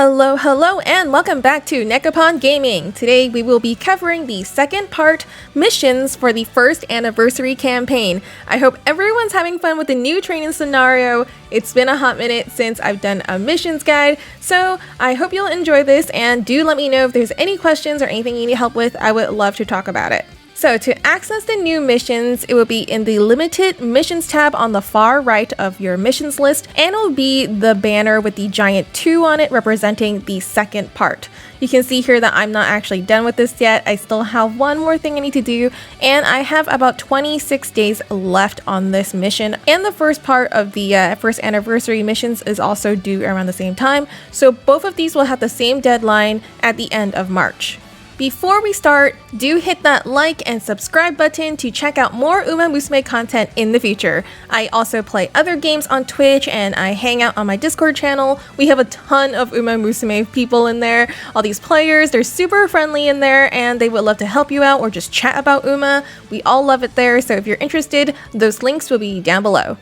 Hello, and welcome back to Nekopon Gaming. Today we will be covering the second part, missions for the first anniversary campaign. I hope everyone's having fun with the new training scenario. It's been a hot minute since I've done a missions guide, so I hope you'll enjoy this, and do let me know if there's any questions or anything you need help with. I would love to talk about it. So to access the new missions, it will be in the limited missions tab on the far right of your missions list, and it will be the banner with the giant 2 on it representing the second part. You can see here that I'm not actually done with this yet. I still have one more thing I need to do, and I have about 26 days left on this mission. And the first part of the first anniversary missions is also due around the same time, so both of these will have the same deadline at the end of March. Before we start, do hit that like and subscribe button to check out more Uma Musume content in the future. I also play other games on Twitch and I hang out on my Discord channel. We have a ton of Uma Musume people in there. All these players, they're super friendly in there and they would love to help you out or just chat about Uma. We all love it there, so if you're interested, those links will be down below.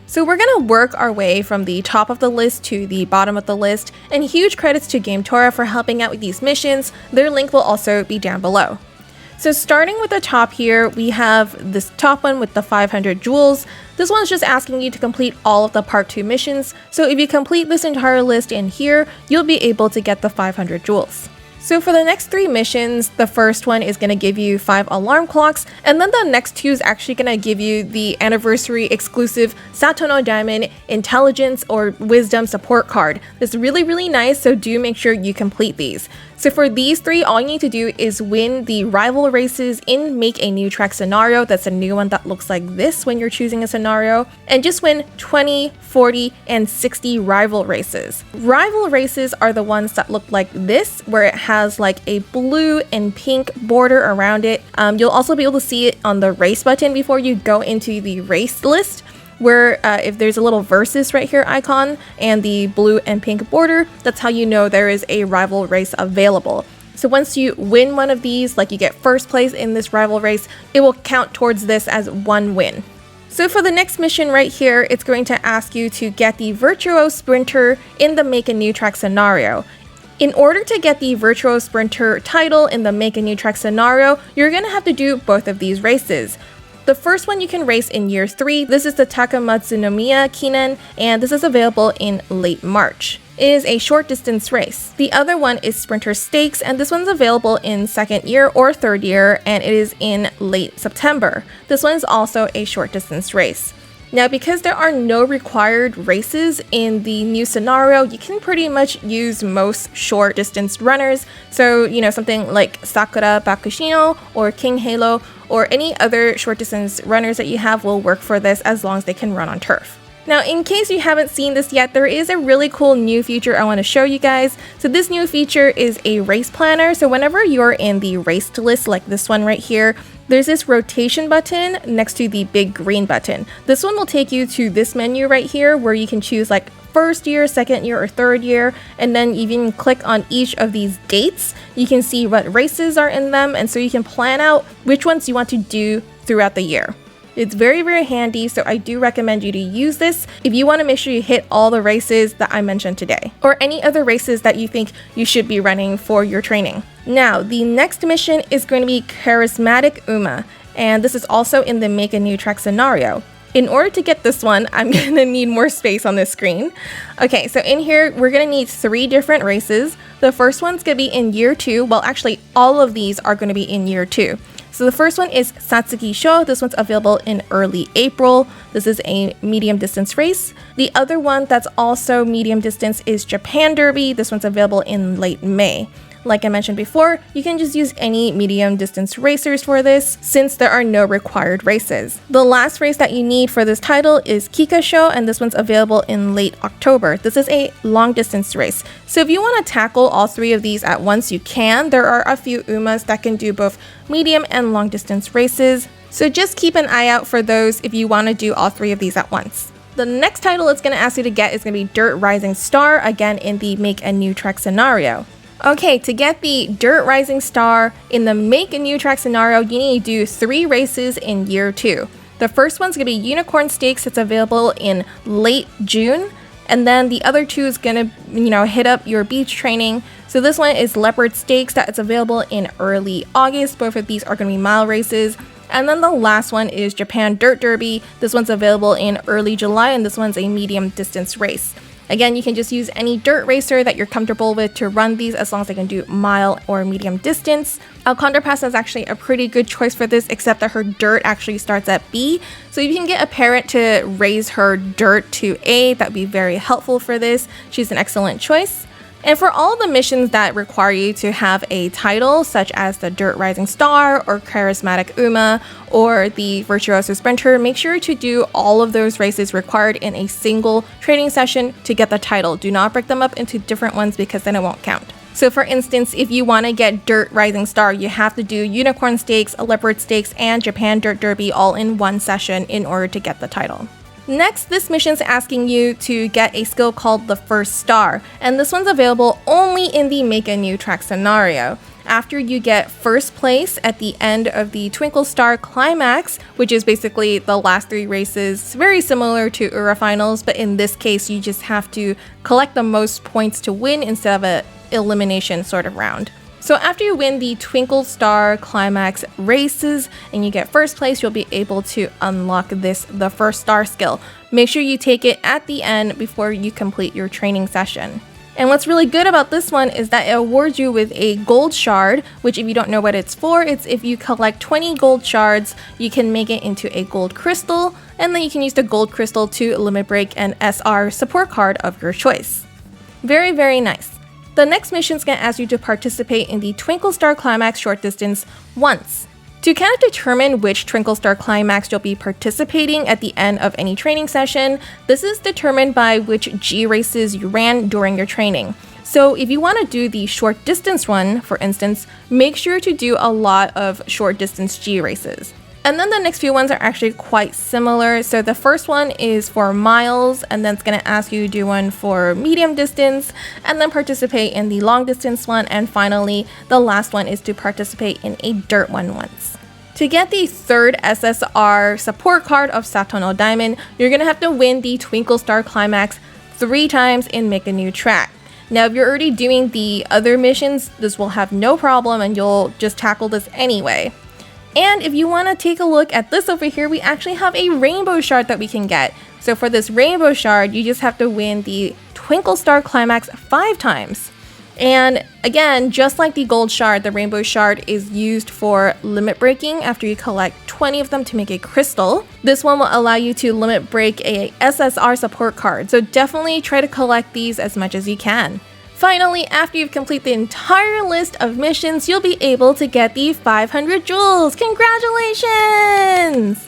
So we're gonna work our way from the top of the list to the bottom of the list, and huge credits to Game Tora for helping out with these missions. Their link will also be down below. So starting with the top here, we have this top one with the 500 jewels. This one's just asking you to complete all of the part 2 missions. So if you complete this entire list in here, you'll be able to get the 500 jewels. So for the next 3 missions, the first one is going to give you 5 alarm clocks, and then the next 2 is actually going to give you the anniversary exclusive Satono Diamond Intelligence or Wisdom support card. It's really nice, so do make sure you complete these. So for these 3, all you need to do is win the rival races in Make a New Track scenario. That's a new one that looks like this when you're choosing a scenario. And just win 20, 40, and 60 rival races. Rival races are the ones that look like this, where it has like a blue and pink border around it. You'll also be able to see it on the race button before you go into the race list, where if there's a little versus right here icon and the blue and pink border, that's how you know there is a rival race available. So once you win one of these, like you get first place in this rival race, it will count towards this as one win. So for the next mission right here, it's going to ask you to get the Virtuoso Sprinter in the Make a New Track scenario. In order to get the Virtuoso Sprinter title in the Make a New Track scenario, you're going to have to do both of these races. The first one you can race in year 3. This is the Takamatsunomiya Kinen, and this is available in late March. It is a short distance race. The other one is Sprinter Stakes, and this one's available in 2nd year or 3rd year, and it is in late September. This one is also a short distance race. Now, because there are no required races in the new scenario, you can pretty much use most short distance runners. So, something like Sakura Bakushino or King Halo or any other short distance runners that you have will work for this as long as they can run on turf. Now, in case you haven't seen this yet, there is a really cool new feature I want to show you guys. So this new feature is a race planner. So whenever you're in the race list, like this one right here, there's this rotation button next to the big green button. This one will take you to this menu right here where you can choose like 1st year, 2nd year, or 3rd year, and then you can click on each of these dates. You can see what races are in them, and so you can plan out which ones you want to do throughout the year. It's very handy, so I do recommend you to use this if you want to make sure you hit all the races that I mentioned today, or any other races that you think you should be running for your training. Now, the next mission is going to be Charismatic Uma, and this is also in the Make a New Track scenario. In order to get this one, I'm going to need more space on this screen. Okay, so in here, we're going to need 3 different races. The first one's going to be in year 2. Well, actually, all of these are going to be in year 2. So the first one is Satsuki Sho. This one's available in early April. This is a medium distance race. The other one that's also medium distance is Japan Derby. This one's available in late May. Like I mentioned before, you can just use any medium distance racers for this since there are no required races. The last race that you need for this title is Kika Sho, and this one's available in late October. This is a long distance race. So if you want to tackle all 3 of these at once, you can. There are a few Umas that can do both medium and long distance races. So just keep an eye out for those if you want to do all 3 of these at once. The next title it's going to ask you to get is going to be Dirt Rising Star, again in the Make a New Track scenario. Okay, to get the Dirt Rising Star in the Make a New Track scenario, you need to do 3 races in year 2. The first one's going to be Unicorn Stakes. It's available in late June. And then the other 2 is gonna, hit up your beach training. So this one is Leopard Stakes that is available in early August. Both of these are gonna be mile races. And then the last one is Japan Dirt Derby. This one's available in early July, and this one's a medium distance race. Again, you can just use any dirt racer that you're comfortable with to run these, as long as they can do mile or medium distance. Alcondra Pass is actually a pretty good choice for this, except that her dirt actually starts at B. So if you can get a parent to raise her dirt to A, that would be very helpful for this. She's an excellent choice. And for all the missions that require you to have a title, such as the Dirt Rising Star or Charismatic Uma or the Virtuoso Sprinter, make sure to do all of those races required in a single training session to get the title. Do not break them up into different ones, because then it won't count. So for instance, if you want to get Dirt Rising Star, you have to do Unicorn Stakes, a Leopard Stakes, and Japan Dirt Derby all in one session in order to get the title. Next, this mission's asking you to get a skill called the First Star, and this one's available only in the Make a New Track scenario. After you get first place at the end of the Twinkle Star Climax, which is basically the last 3 races, very similar to Ura Finals, but in this case you just have to collect the most points to win instead of an elimination sort of round. So after you win the Twinkle Star Climax races and you get first place, you'll be able to unlock the First Star skill. Make sure you take it at the end before you complete your training session. And what's really good about this one is that it awards you with a gold shard, which, if you don't know what it's for, it's if you collect 20 gold shards, you can make it into a gold crystal, and then you can use the gold crystal to limit break an SR support card of your choice. Very, very nice. The next mission is going to ask you to participate in the Twinkle Star Climax short distance once. To kind of determine which Twinkle Star Climax you'll be participating at the end of any training session, this is determined by which G races you ran during your training. So if you want to do the short distance one, for instance, make sure to do a lot of short distance G races. And then the next few ones are actually quite similar. So the first one is for miles, and then it's going to ask you to do one for medium distance, and then participate in the long distance one. And finally, the last one is to participate in a dirt one once. To get the third SSR support card of Satono Diamond, you're going to have to win the Twinkle Star Climax 3 times in Make a New Track. Now, if you're already doing the other missions, this will have no problem and you'll just tackle this anyway. And if you want to take a look at this over here, we actually have a rainbow shard that we can get. So for this rainbow shard, you just have to win the Twinkle Star Climax 5 times. And again, just like the gold shard, the rainbow shard is used for limit breaking after you collect 20 of them to make a crystal. This one will allow you to limit break a SSR support card. So definitely try to collect these as much as you can. Finally, after you've completed the entire list of missions, you'll be able to get the 500 jewels. Congratulations!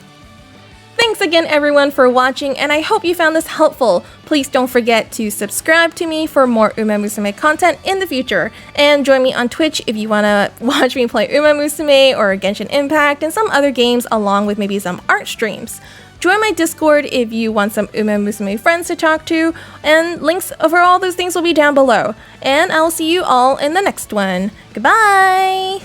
Thanks again everyone for watching, and I hope you found this helpful. Please don't forget to subscribe to me for more Uma Musume content in the future, and join me on Twitch if you want to watch me play Uma Musume or Genshin Impact and some other games, along with maybe some art streams. Join my Discord if you want some Uma Musume friends to talk to, and links over all those things will be down below. And I'll see you all in the next one. Goodbye!